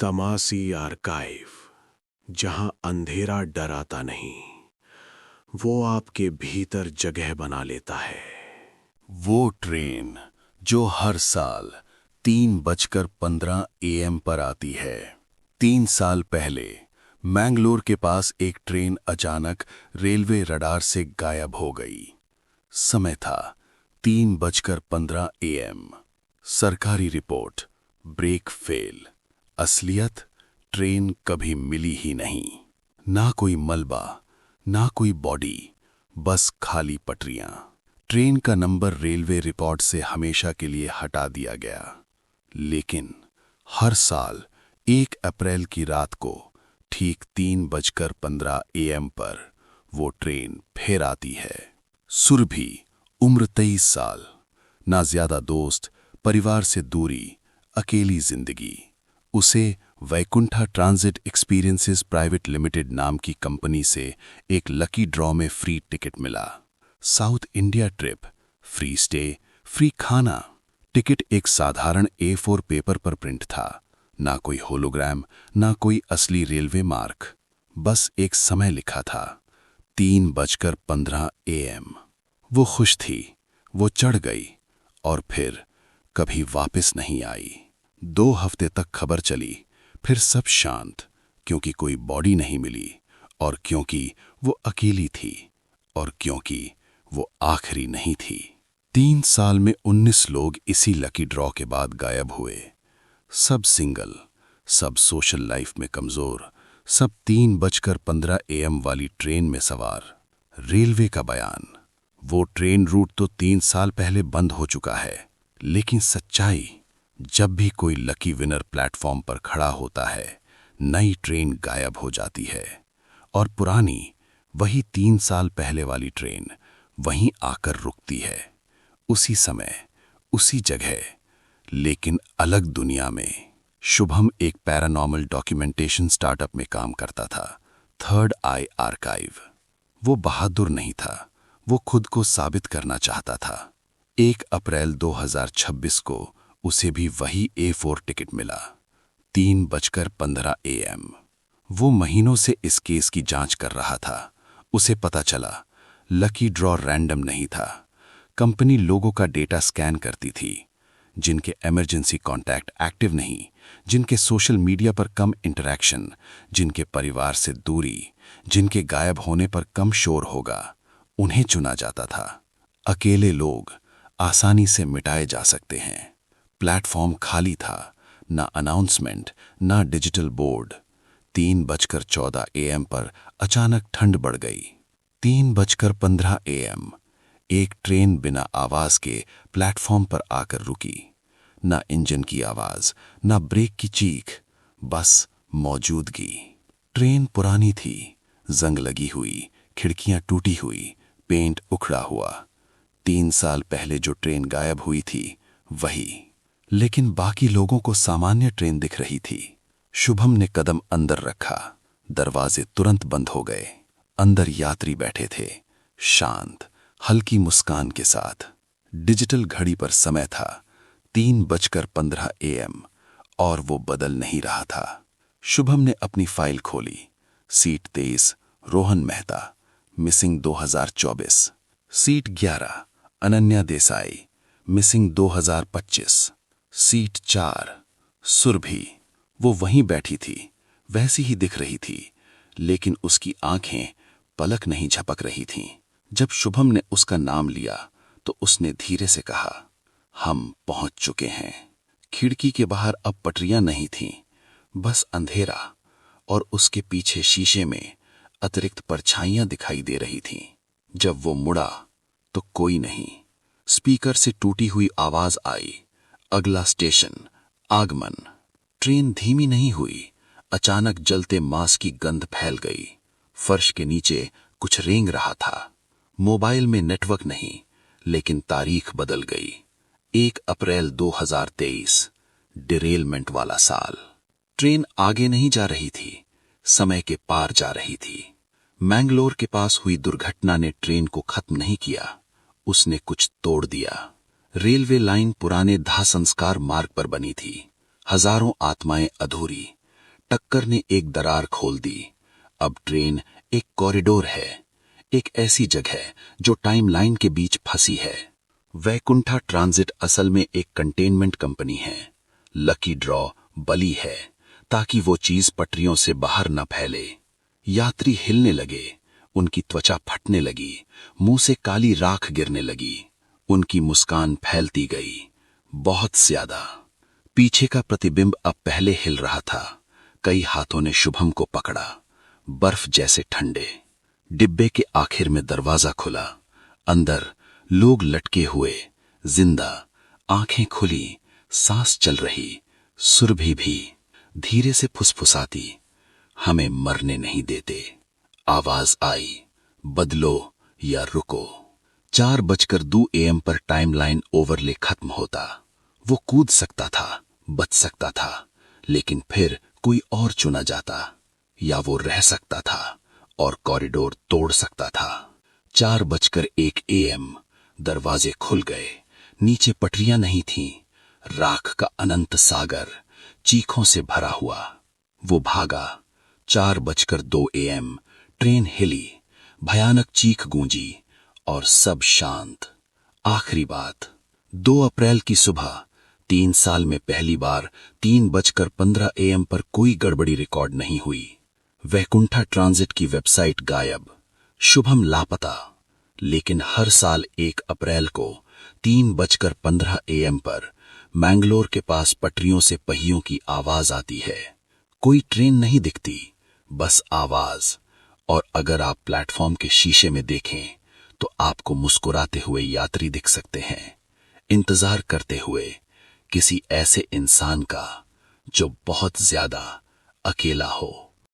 तमासी archive, जहां अंधेरा डराता नहीं, वो आपके भीतर जगह बना लेता है। वो ट्रेन जो हर साल 3:15 AM पर आती है। 3 साल पहले मैंगलोर के पास एक ट्रेन अचानक रेलवे रडार से गायब हो गई। समय था 3:15 AM। सरकारी रिपोर्ट, ब्रेक फेल। असलियत, ट्रेन कभी मिली ही नहीं। ना कोई मलबा, ना कोई बॉडी, बस खाली पटरियां। ट्रेन का नंबर रेलवे रिकॉर्ड से हमेशा के लिए हटा दिया गया। लेकिन हर साल 1 अप्रैल की रात को ठीक 3:15 AM पर वो ट्रेन फिर आती है। सुरभि, उम्र 23 साल, ना ज्यादा दोस्त, परिवार से दूरी, अकेली जिंदगी। उसे Vaikuntha transit experiences private limited नाम की कंपनी से एक लकी ड्रॉ में फ्री टिकट मिला। South India trip, free stay, free खाना। टिकट एक साधारण A4 पेपर पर प्रिंट था। ना कोई होलोग्राम, ना कोई असली रेलवे मार्क, बस एक समय लिखा था, 3:15 AM। वो खुश थी, वो चढ़ गई और फिर कभी वापस नहीं आई। 2 हफ्ते तक खबर चली, फिर सब शांत, क्योंकि कोई बॉडी नहीं मिली, और क्योंकि वो अकेली थी, और क्योंकि वो आखिरी नहीं थी। 3 साल में 19 लोग इसी लकी ड्रॉ के बाद गायब हुए। सब सिंगल, सब सोशल लाइफ में कमजोर, सब 3:15 AM वाली ट्रेन में सवार। रेलवे का बयान, वो ट्रेन रूट तो 3 साल पहले बंद हो चुका है, लेकिन सच्चाई, जब भी कोई लकी विनर प्लेटफॉर्म पर खड़ा होता है, नई ट्रेन गायब हो जाती है, और पुरानी, वही 3 साल पहले वाली ट्रेन वहीं आकर रुकती है। उसी समय, उसी जगह, लेकिन अलग दुनिया में। शुभम एक पैरानॉर्मल डॉक्यूमेंटेशन स्टार्टअप में काम करता था, थर्ड आई आर्काइव। वो बहादुर नहीं था, वो खुद को साबित करना चाहता था। 1 अप्रैल 2026 को उसे भी वही A4 टिकट मिला, 3:15 AM। वो महीनों से इस केस की जांच कर रहा था। उसे पता चला, लकी ड्रॉ रैंडम नहीं था। कंपनी लोगों का डेटा स्कैन करती थी, जिनके इमरजेंसी कॉन्टैक्ट एक्टिव नहीं, जिनके सोशल मीडिया पर कम इंटरैक्शन, जिनके परिवार से दूरी, जिनके गायब होने पर कम शोर होगा, उन्हें चुना जाता था। अकेले लोग आसानी से मिटाए जा सकते हैं। प्लेटफॉर्म खाली था, ना अनाउंसमेंट, ना डिजिटल बोर्ड। 3:14 AM पर अचानक ठंड बढ़ गई। 3:15 AM, एक ट्रेन बिना आवाज के प्लेटफॉर्म पर आकर रुकी। ना इंजन की आवाज, ना ब्रेक की चीख, बस मौजूदगी। ट्रेन पुरानी थी, जंग लगी हुई, खिड़कियां टूटी हुई, पेंट उखड़ा हुआ। 3 साल पहले जो ट्रेन गायब हुई थी, वही। लेकिन बाकी लोगों को सामान्य ट्रेन दिख रही थी। शुभम ने कदम अंदर रखा, दरवाजे तुरंत बंद हो गए। अंदर यात्री बैठे थे, शांत, हल्की मुस्कान के साथ। डिजिटल घड़ी पर समय था 3:15 AM, और वो बदल नहीं रहा था। शुभम ने अपनी फाइल खोली। Seat 23, Rohan Mehta, missing 2024। Seat 11, Ananya Desai, missing 2025। Seat 4, Surbhi. वो वहीं बैठी थी, वैसी ही दिख रही थी, लेकिन उसकी आंखें पलक नहीं झपक रही थीं। जब शुभम ने उसका नाम लिया तो उसने धीरे से कहा, हम पहुंच चुके हैं। खिड़की के बाहर अब पटरियां नहीं थीं, बस अंधेरा, और उसके पीछे शीशे में अतिरिक्त परछाइयां दिखाई दे रही थीं। जब वो मुड़ा तो कोई नहीं। स्पीकर से टूटी हुई आवाज आई, अगला स्टेशन आगमन। ट्रेन धीमी नहीं हुई, अचानक जलते मांस की गंध फैल गई। फर्श के नीचे कुछ रेंग रहा था। मोबाइल में नेटवर्क नहीं, लेकिन तारीख बदल गई। 1 अप्रैल 2023, डिरेलमेंट वाला साल। ट्रेन आगे नहीं जा रही थी, समय के पार जा रही थी। मैंगलोर के पास हुई दुर्घटना ने ट्रेन को खत्म नहीं किया, उसने कुछ तोड़ दिया। रेलवे लाइन पुराने दाह संस्कार मार्ग पर बनी थी। हजारों आत्माएं अधूरी, टक्कर ने एक दरार खोल दी। अब ट्रेन एक कॉरिडोर है, एक ऐसी जगह जो टाइमलाइन के बीच फंसी है। वैकुंठा ट्रांजिट असल में एक कंटेनमेंट कंपनी है। लकी ड्रॉ बली है ताकि वो चीज पटरियों से बाहर न फैले। यात्री हिलने लगे, उनकी त्वचा फटने लगी, मुंह से काली राख गिरने लगी, उनकी मुस्कान फैलती गई, बहुत ज्यादा। पीछे का प्रतिबिंब अब पहले हिल रहा था। कई हाथों ने शुभम को पकड़ा, बर्फ जैसे ठंडे। डिब्बे के आखिर में दरवाजा खुला। अंदर लोग लटके हुए, जिंदा, आंखें खुली, सांस चल रही, सुरभि भी धीरे से फुसफुसाती, हमें मरने नहीं देते। आवाज आई, बदलो या रुको। 4:02 AM पर टाइमलाइन ओवरले खत्म होता। वो कूद सकता था, बच सकता था, लेकिन फिर कोई और चुना जाता, या वो रह सकता था और कॉरिडोर तोड़ सकता था। 4:01 AM दरवाजे खुल गए। नीचे पटरियां नहीं थीं, राख का अनंत सागर, चीखों से भरा हुआ। वो भागा। 4:02 AM ट्रेन हिली, भयानक चीख गूंजी और सब शांत। आखिरी बात, 2 अप्रैल की सुबह, 3 साल में पहली बार 3:15 AM पर कोई गड़बड़ी रिकॉर्ड नहीं हुई। वैकुंठा ट्रांजिट की वेबसाइट गायब, शुभम लापता। लेकिन हर साल 1 अप्रैल को 3:15 AM पर मैंगलोर के पास पटरियों से पहियों की आवाज आती है। कोई ट्रेन नहीं दिखती, बस आवाज। और अगर आप प्लेटफॉर्म के शीशे में देखें तो आपको मुस्कुराते हुए यात्री दिख सकते हैं, इंतजार करते हुए किसी ऐसे इंसान का जो बहुत ज्यादा अकेला हो।